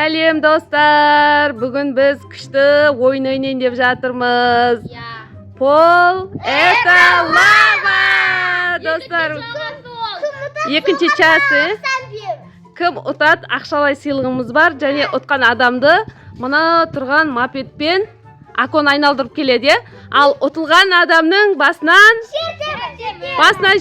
Сәлем достар. Бүгін біз күшті ойын ойнайын деп жатырмыз. Пол это лава. Достар, екінші часы. Кім ұтады? Ақшалай сыйлығымыз бар. Және ұтқан адамды мына тұрған мопедпен акон айналдырып келеді. Ал ұтылған адамның басынан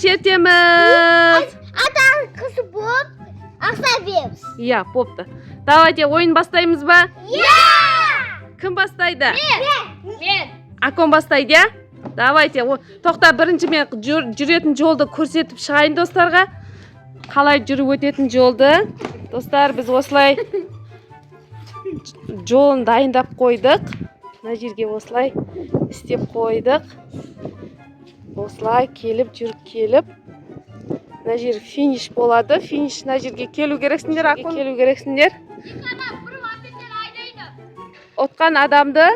шертеміз. Атаң қысы болып, ақша береміз. Иә, попты. Давайте ойын бастаймыз ба? Кім бастайды? Мен. Акон бастайды, я? Давайте. Тоқта, бірінші мен жүретін жолды көрсетіп шығайын достарға. Қалай жүріп өтетін жолды. Достар, біз осылай жолын дайындап қойдық. Мына жерге осылай істеп қойдық. Осылай келіп, жүріп келіп. Мына жер финиш болады. Финиш мына жерге келу керексіңдер, акон. Келу керексіңдер. Ұтқан адамды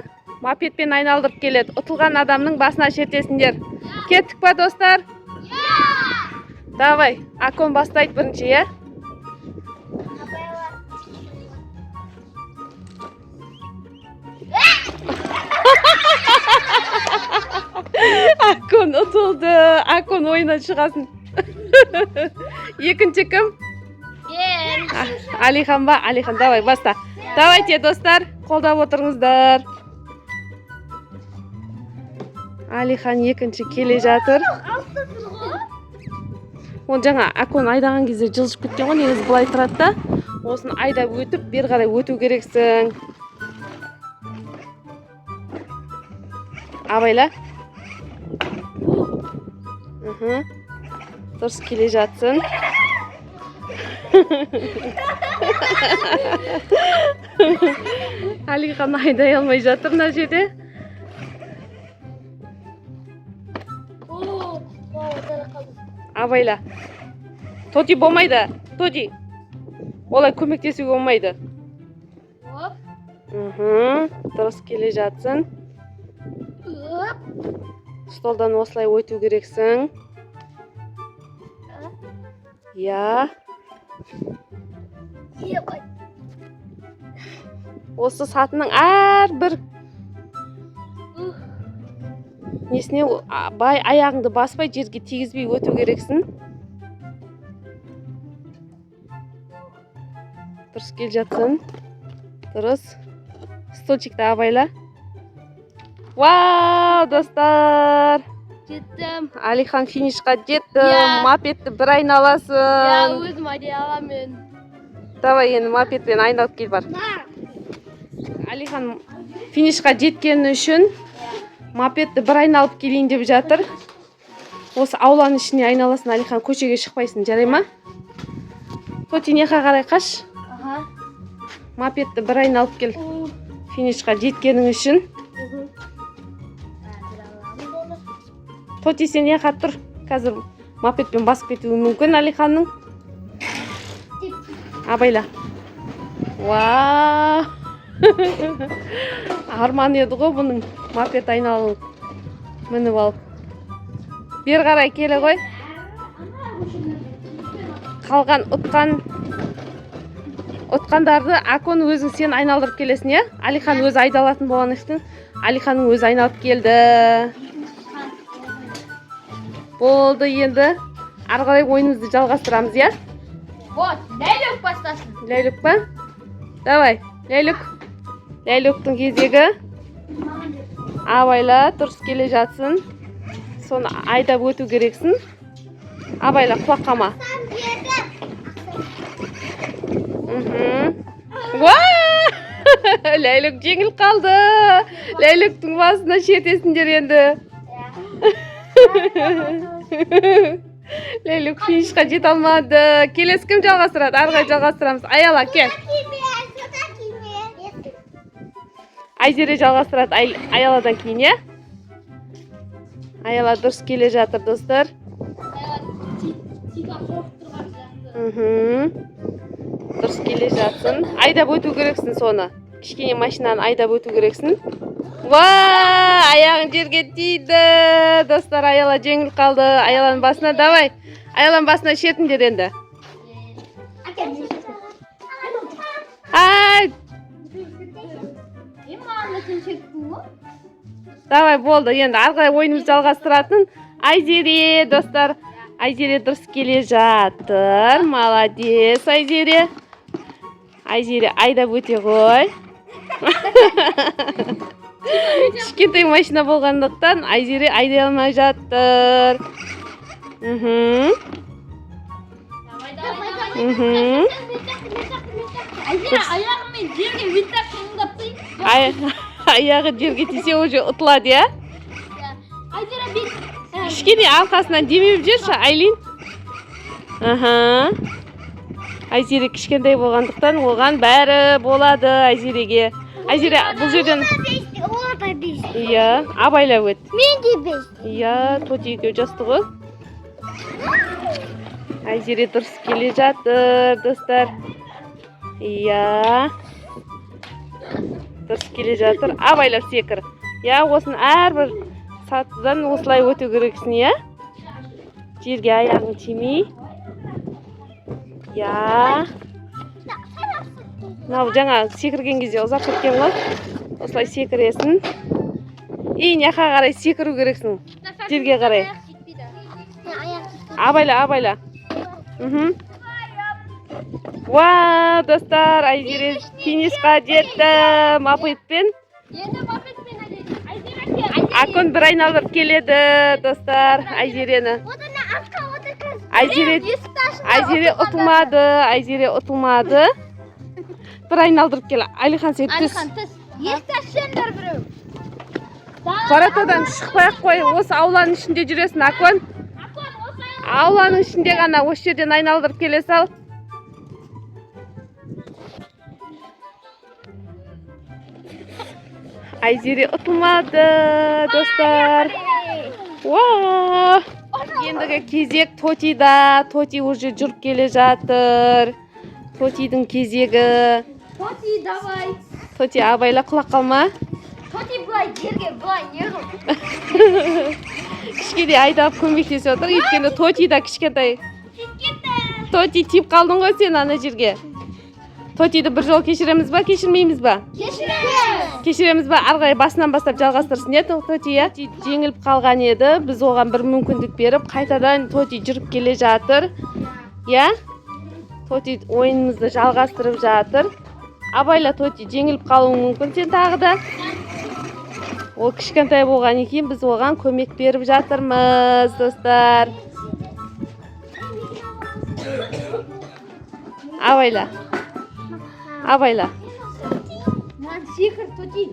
мопедпен айналдырып келеді. Ұтылған адамның басына шертесіңдер. Кеттік па, достар? Давай, акон бастайды бірінші, я? Акон ұтылды. Акон ойынан шығасын. Екінші кім? Мен. Алихан ба? Алихан, давай, баста. Давайте, достар, қолдап отырыңыздар. Алихан екінші келе жатыр. Он жаңа акон айдаған кезде жылжып кеткен ғой, негізі былай тұрады да. Осын айдап өтіп, бер қарай өту керексің. Абайла. Дұрыс келе жатсын. Алихан айдай алмай жатыр мына жерде. Абайла. Тоти болмайды. Тоти. Олай көмектесуге болмайды. Дұрыс келе жатсын. Столдан осылай өту керексің. Я. Осы сатының әрбір несіне бай аяғыңды баспай, жерге тигізбей өту керексің. Дұрыс кел жатсын. Дұрыс. Столчикті абайла. Вау, достар! Жеттім. Алихан финишқа жетті. Мопедті бір айналасын. Өзім айдай аламын. Давай, енді мопедпен айналып кел бар. Алихан финишқа жеткені үшін мопедті бір айналып келейін деп жатыр. Осы ауланың ішіне айналасын, Алихан, көшеге шықпайсың, жарай ма? Тоти, неқа қарай қаш? Мопедті бір айналып кел. Финишқа жеткенің үшін. Тоти, сен неқа тұр? Қазір мопедпен басып кетуі мүмкін Алиханның. Абайла. Вау! Арман еді ғой бұның мопед айналып мініп алып. Бер қарай келе ғой. Қалған ұтқандарды акон өзің сен айналдырып келесің, е? Алихан өзі айдалатын болған ешін. Алиханның өзі айналып келді. Болды, енді ары қарай ойынымызды жалғастырамыз, е? Вот, Ләйлік бастасын. Ләйлік па? Давай, Ләйлік. Ләйліктің кезегі. Абайла, дұрыс келе жатсын. Соны айдап өту керексің. Абайла, құлаққама. Ләйлік жеңіл қалды. Ләйліктің басына шертесіңдер енді. Ләйлік финишқа жете алмады. Келесі кім жалғастырады? Арғай жалғастырамыз. Аяла, кел. Айзере жалғастырады Аяладан кейін, е? Аяла дұрыс келе жатыр, достар. Дұрыс келе жатсын. Айдап өту керексің соны. Кішкене машинаны айдап өту керексің. Аяғын жерге тиді. Достар, Аяла жеңіл қалды. Аяланың басына, давай. Аяланың басына шертіңдер енді. Ай, Давай, болды. Енді ары қарай ойынымызды жалғастыратын Айзере, достар. Айзере дұрыс келе жатыр. Молодец, Айзере. Айзере айдап өте ғой. Кішкентай машина болғандықтан Айзере айдай алмай жатыр. Айзере аяғымен жерге виттап қимылдап тұр. Аяғы жерге тисе уже ұтылады, я? Айзере бит. Кішкене арқасынан демеп жүрші, Айлин. Айзере кішкентай болғандықтан оған бәрі болады Айзереге. Айзере бұл жерден... Ола да 5. Иә, абайлап өт. Мен де 5. Иә, Тоти екеу жасты ғой. Айзере дұрыс келе жатыр, достар. Иә. Дұрыс келе жатыр. Абайлап секір. Иә, осыны әрбір сатыдан осылай өту керексің, иә? Жерге аяғың тимей. Иә. Мынау жаңа секірген кезде ұзақ кеткен ғой. Осылай секіресің. Яқа қарай секіру керексің. Жерге қарай. Абайла. Вау, достар, Айзере финишқа жетті. Мапитпен. Енді мапитпен Айзере. Акон бір айналдырып келеді, достар, Айзерені. Айзере ұтылмады. Бір айналдырып кел. Алихан сен түс. Алихан түс. Есті ашсаңдар біреу. Паратодан шықпай-ақ қой. Осы ауланың ішінде жүресің, Акон. Ауланың ішінде ғана осы жерден айналдырып келе сал. Айзере ұтылмады, достар. Вау! Ендігі кезек Тотида. Тоти уже жүріп келе жатыр. Тотидің кезегі. Тоти, давай. Тоти, абайла құлақ қалма. Тоти былай, жерге былай, неғыл. Кішкене айдап көмектесіп отыр. Өйткені Тоти да кішкентай. Тоти тиіп қалдың ғой сен ана жерге. Тотиді бір жол кешіреміз ба, кешірмейміз ба? Кешіреміз ба? Арғай басынан бастап жалғастырсын, е, Тоти, е? Жеңіліп қалған еді. Біз оған бір мүмкіндік беріп, қайтадан Тоти жүріп келе жатыр. Я? Тоти ойынымызды жалғастырып жатыр. Абайла, Тоти жеңіліп қалуың мүмкін сен тағы да. Ол кішкентай болған екен, біз оған көмек беріп жатырмыз, достар. Абайла. Маған секір, Тоти.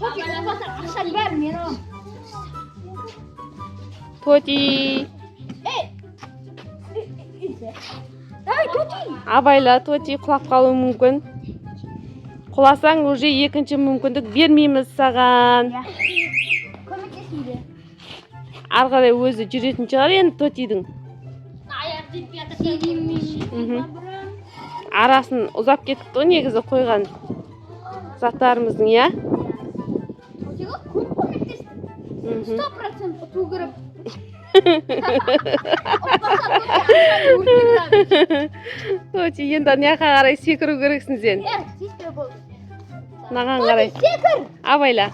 Тоти, қапасар ақшаң бәрі мен алам. Тоти. Давай, Тоти. Абайла, Тоти құлап қалуы мүмкін. Құласаң, уже екінші мүмкіндік бермейміз саған. Көмектесейді. Арғарай өзі жүретін шығар енді Тотидің. Аяқ жетпей жатыр. Арасын ұзап кеттік той негізі қойған заттарымыздың, я? Тотиға көп көмектесті. 100% ұту көріп. Тоти, енді неқа қарай секіру керексің сен. Наған қарай. Секір! Абайла.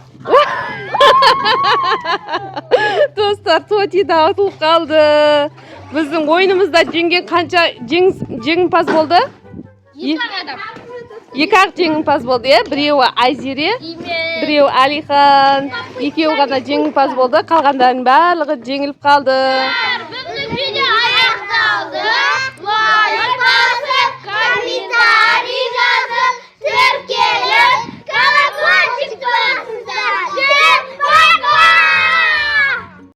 Достар, Тоти да ұтылып қалды. Біздің ойынымызда жеңген қанша жеңімпаз болды? Екі-ақ жеңімпаз болды, е? Біреуі Айзере, біреуі Алихан. Екеуі ғана жеңімпаз болды. Қалғандардың барлығы жеңіліп қалды. Біздің видео